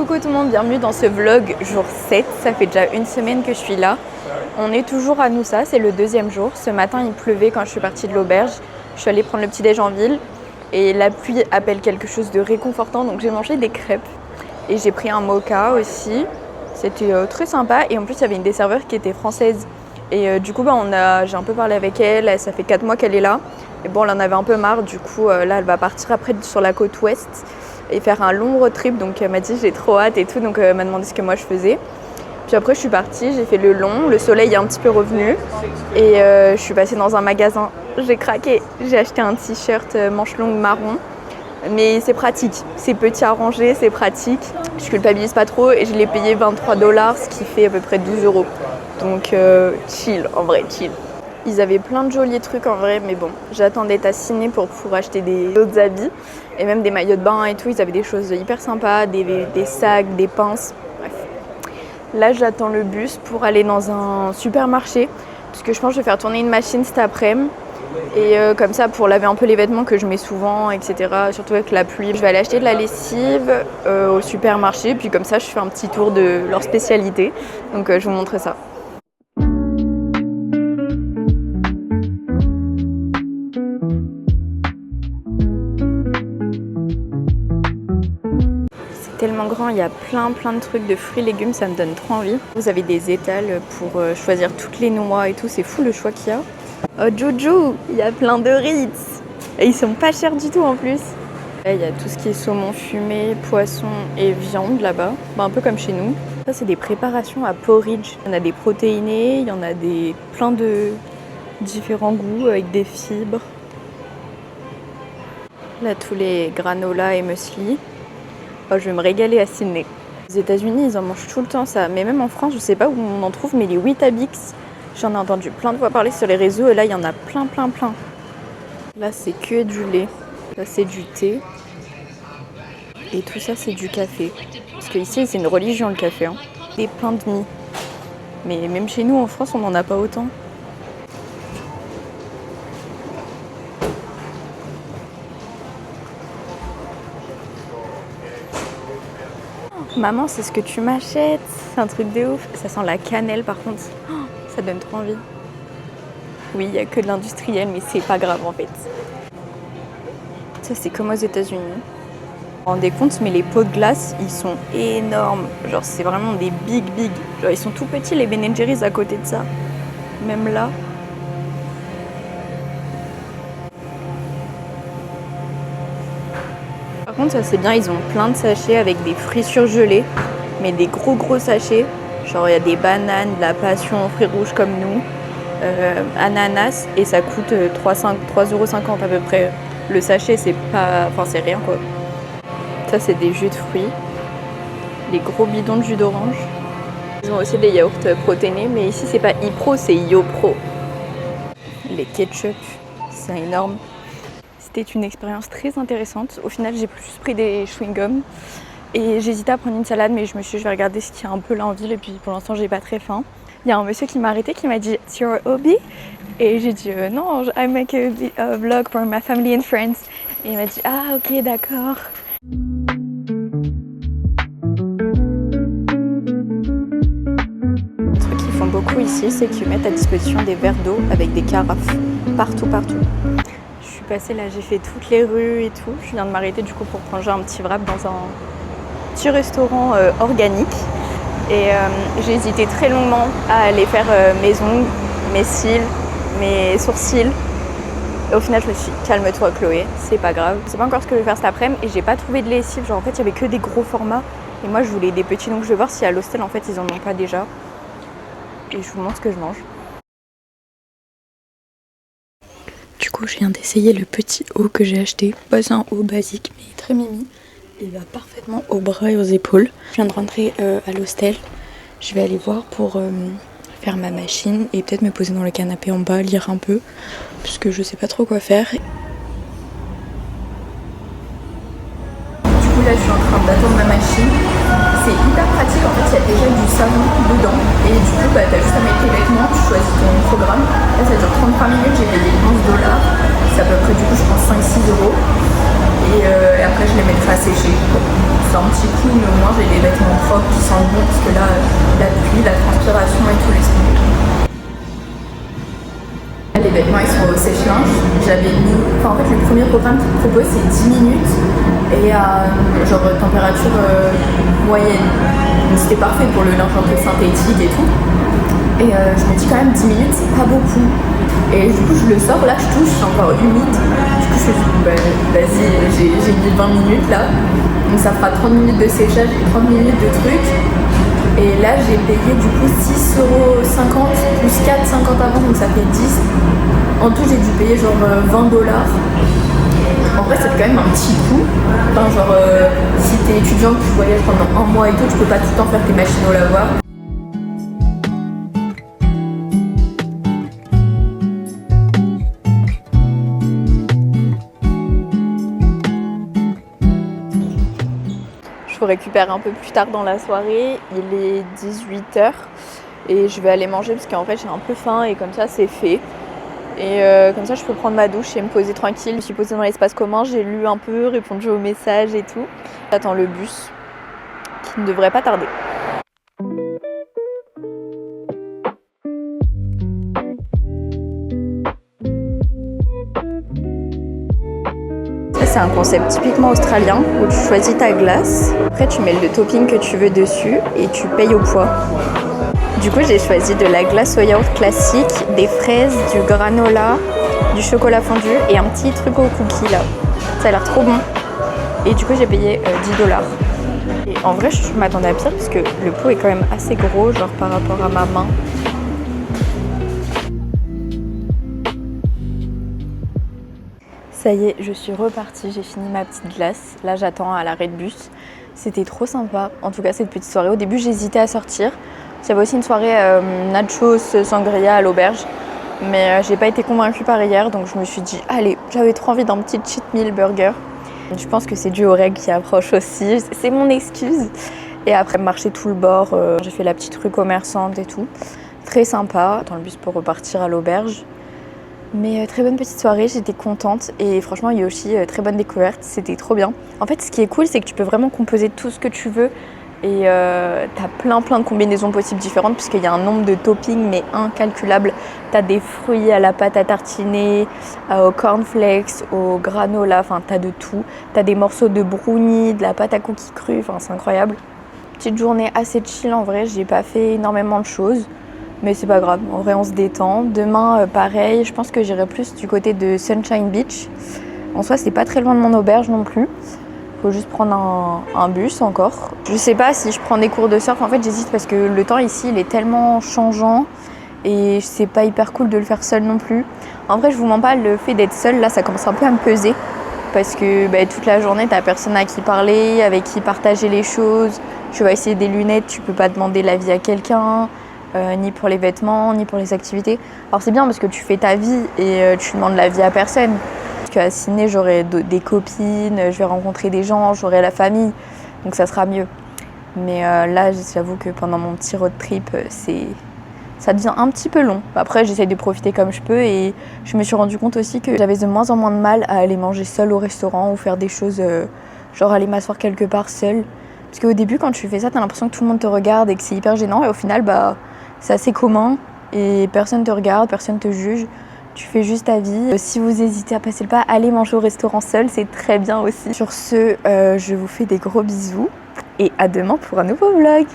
Coucou tout le monde, bienvenue dans ce vlog jour 7, ça fait déjà une semaine que je suis là. On est toujours à Noussa, c'est le deuxième jour. Ce matin il pleuvait quand je suis partie de l'auberge. Je suis allée prendre le petit déj en ville et la pluie appelle quelque chose de réconfortant, donc j'ai mangé des crêpes. Et j'ai pris un mocha aussi, c'était très sympa et en plus il y avait une des serveurs qui était française. Et du coup j'ai un peu parlé avec elle, ça fait 4 mois qu'elle est là. Et bon, elle en avait un peu marre, du coup là elle va partir après sur la côte ouest et faire un long road trip, donc elle m'a dit j'ai trop hâte et tout, donc elle m'a demandé ce que moi je faisais. Puis après je suis partie, j'ai fait le long, le soleil est un petit peu revenu et je suis passée dans un magasin, j'ai craqué, j'ai acheté un t-shirt manche longue marron, mais c'est pratique, c'est petit à ranger, c'est pratique, je culpabilise pas trop et je l'ai payé 23 $, ce qui fait à peu près 12 €, donc chill, en vrai chill. Ils avaient plein de jolis trucs en vrai, mais bon, j'attendais à ciné pour acheter d'autres habits et même des maillots de bain et tout. Ils avaient des choses hyper sympas, des sacs, des pinces, bref. Là, j'attends le bus pour aller dans un supermarché parce que je pense que je vais faire tourner une machine cet après-midi. Et comme ça, pour laver un peu les vêtements que je mets souvent, etc., surtout avec la pluie. Je vais aller acheter de la lessive au supermarché, puis comme ça, je fais un petit tour de leur spécialité. Donc, je vous montre ça. Tellement grand, il y a plein de trucs de fruits et légumes, ça me donne trop envie. Vous avez des étals pour choisir toutes les noix et tout, c'est fou le choix qu'il y a. Oh Jojo, il y a plein de Ritz et ils sont pas chers du tout en plus. Là, il y a tout ce qui est saumon fumé, poisson et viande là-bas, un peu comme chez nous. Ça c'est des préparations à porridge. Il y en a des protéinés, il y en a plein de différents goûts avec des fibres. Là tous les granola et muesli. Oh, je vais me régaler à Sydney. Aux États-Unis, ils en mangent tout le temps ça. Mais même en France, je sais pas où on en trouve, mais les Weetabix, j'en ai entendu plein de fois parler sur les réseaux et là, il y en a plein. Là, c'est que du lait. Là, c'est du thé. Et tout ça, c'est du café. Parce qu'ici, c'est une religion le café. Hein. Des pains de mie. Mais même chez nous, en France, on n'en a pas autant. Maman, c'est ce que tu m'achètes. C'est un truc de ouf. Ça sent la cannelle par contre. Oh, ça donne trop envie. Oui, il n'y a que de l'industriel, mais c'est pas grave en fait. Ça, c'est comme aux États-Unis. Vous vous rendez compte, mais les pots de glace, ils sont énormes. Genre, c'est vraiment des big. Genre, ils sont tout petits, les Ben & Jerry's à côté de ça. Même là. Par contre, ça c'est bien, ils ont plein de sachets avec des fruits surgelés, mais des gros sachets. Genre il y a des bananes, de la passion, fruits rouges comme nous, ananas, et ça coûte 3,50 € à peu près. Le sachet, c'est pas, enfin c'est rien quoi. Ça c'est des jus de fruits, des gros bidons de jus d'orange. Ils ont aussi des yaourts protéinés, mais ici c'est pas iPro, c'est YoPro. Les ketchup, c'est énorme. C'était une expérience très intéressante. Au final, j'ai plus pris des chewing-gums et j'hésitais à prendre une salade, mais je me suis dit, je vais regarder ce qu'il y a un peu là en ville et puis pour l'instant, j'ai pas très faim. Il y a un monsieur qui m'a arrêté, qui m'a dit « It's your hobby ?» et j'ai dit « Non, I make a vlog for my family and friends. » Et il m'a dit « Ah, ok, d'accord. » Le truc qu'ils font beaucoup ici, c'est qu'ils mettent à disposition des verres d'eau avec des carafes partout. Je suis passée là, j'ai fait toutes les rues et tout. Je viens de m'arrêter du coup pour manger un petit wrap dans un petit restaurant organique. Et j'ai hésité très longuement à aller faire mes ongles, mes cils, mes sourcils. Et au final, je me suis dit, calme-toi Chloé, c'est pas grave. Je sais pas encore ce que je vais faire cet après-midi et j'ai pas trouvé de lessive. Genre en fait, il y avait que des gros formats. Et moi, je voulais des petits, donc je vais voir si à l'hostel, en fait, ils en ont pas déjà. Et je vous montre ce que je mange. Du coup, je viens d'essayer le petit haut que j'ai acheté. C'est un haut basique, mais très mimi. Il va parfaitement aux bras et aux épaules. Je viens de rentrer à l'hostel. Je vais aller voir pour faire ma machine et peut-être me poser dans le canapé en bas, lire un peu, puisque je sais pas trop quoi faire. Du coup, là, je suis en train d'attendre ma machine. C'est hyper pratique, en fait, il y a déjà du savon dedans. Et du coup, t'as juste à mettre tes vêtements, tu choisis ton programme. Là, ça dure 33 minutes, j'ai payé 11 $. C'est à peu près, du coup, je pense 5-6 €. Et et après je les mettrai à sécher. C'est un petit coup, mais au moins j'ai les vêtements propres qui sentent bon parce que là, la pluie, la transpiration et tout, laisse tomber. Les vêtements ils sont au sèche-linge. J'avais mis. Enfin, en fait, le premier programme qu'ils proposent c'est 10 minutes et à genre température moyenne. Donc c'était parfait pour le linge un peu synthétique et tout. Et je me dis quand même 10 minutes c'est pas beaucoup. Et du coup je le sors, là je touche, c'est encore humide. Du coup je fais vas-y, j'ai mis 20 minutes là. Donc ça fera 30 minutes de séchage et 30 minutes de trucs. Et là j'ai payé du coup 6,50 € plus 4,50 € avant, donc ça fait 10. En tout j'ai dû payer genre 20 $. En vrai c'est quand même un petit coup. Enfin genre si t'es étudiant que tu voyages pendant un mois et tout, tu peux pas tout le temps faire tes machines au lavoir. Je récupère un peu plus tard dans la soirée, il est 18 h et je vais aller manger parce qu'en fait j'ai un peu faim et comme ça c'est fait. Et comme ça je peux prendre ma douche et me poser tranquille. Je me suis posée dans l'espace commun, j'ai lu un peu, répondu aux messages et tout. J'attends le bus qui ne devrait pas tarder. C'est un concept typiquement australien où tu choisis ta glace, après tu mets le topping que tu veux dessus et tu payes au poids. Du coup j'ai choisi de la glace au yaourt classique, des fraises, du granola, du chocolat fondu et un petit truc au cookie là. Ça a l'air trop bon. Et du coup j'ai payé 10 $. Et en vrai je m'attendais à pire parce que le pot est quand même assez gros genre par rapport à ma main. Ça y est, je suis repartie, j'ai fini ma petite glace. Là, j'attends à l'arrêt de bus. C'était trop sympa, en tout cas cette petite soirée. Au début, j'hésitais à sortir. J'avais aussi une soirée nachos sangria à l'auberge. Mais j'ai pas été convaincue par hier, donc je me suis dit, allez, j'avais trop envie d'un petit cheat meal burger. Je pense que c'est dû aux règles qui approchent aussi, c'est mon excuse. Et après, marcher tout le bord, j'ai fait la petite rue commerçante et tout. Très sympa, j'attends le bus pour repartir à l'auberge. Mais très bonne petite soirée, j'étais contente et franchement Yoshi, très bonne découverte, c'était trop bien. En fait ce qui est cool c'est que tu peux vraiment composer tout ce que tu veux et t'as plein de combinaisons possibles différentes puisqu'il y a un nombre de toppings mais incalculable. T'as des fruits à la pâte à tartiner, au cornflakes, au granola, enfin t'as de tout. T'as des morceaux de brownie, de la pâte à cookies crue, enfin c'est incroyable. Petite journée assez chill en vrai, j'ai pas fait énormément de choses. Mais c'est pas grave, en vrai on se détend. Demain pareil, je pense que j'irai plus du côté de Sunshine Beach. En soi c'est pas très loin de mon auberge non plus. Faut juste prendre un bus encore. Je sais pas si je prends des cours de surf, en fait j'hésite parce que le temps ici il est tellement changeant et c'est pas hyper cool de le faire seul non plus. En vrai je vous mens pas, le fait d'être seule là ça commence un peu à me peser. Parce que toute la journée t'as personne à qui parler, avec qui partager les choses. Tu vas essayer des lunettes, tu peux pas demander l'avis à quelqu'un. Ni pour les vêtements, ni pour les activités. Alors c'est bien parce que tu fais ta vie et tu demandes l'avis à personne. Parce qu'à Sydney, j'aurai des copines, je vais rencontrer des gens, j'aurai la famille, donc ça sera mieux. Mais là, j'avoue que pendant mon petit road trip, ça devient un petit peu long. Après, j'essaye de profiter comme je peux et je me suis rendu compte aussi que j'avais de moins en moins de mal à aller manger seule au restaurant ou faire des choses, genre aller m'asseoir quelque part seule. Parce qu'au début, quand tu fais ça, t'as l'impression que tout le monde te regarde et que c'est hyper gênant et au final, c'est assez commun et personne te regarde, personne te juge. Tu fais juste ta vie. Si vous hésitez à passer le pas, allez manger au restaurant seul, c'est très bien aussi. Sur ce, je vous fais des gros bisous et à demain pour un nouveau vlog.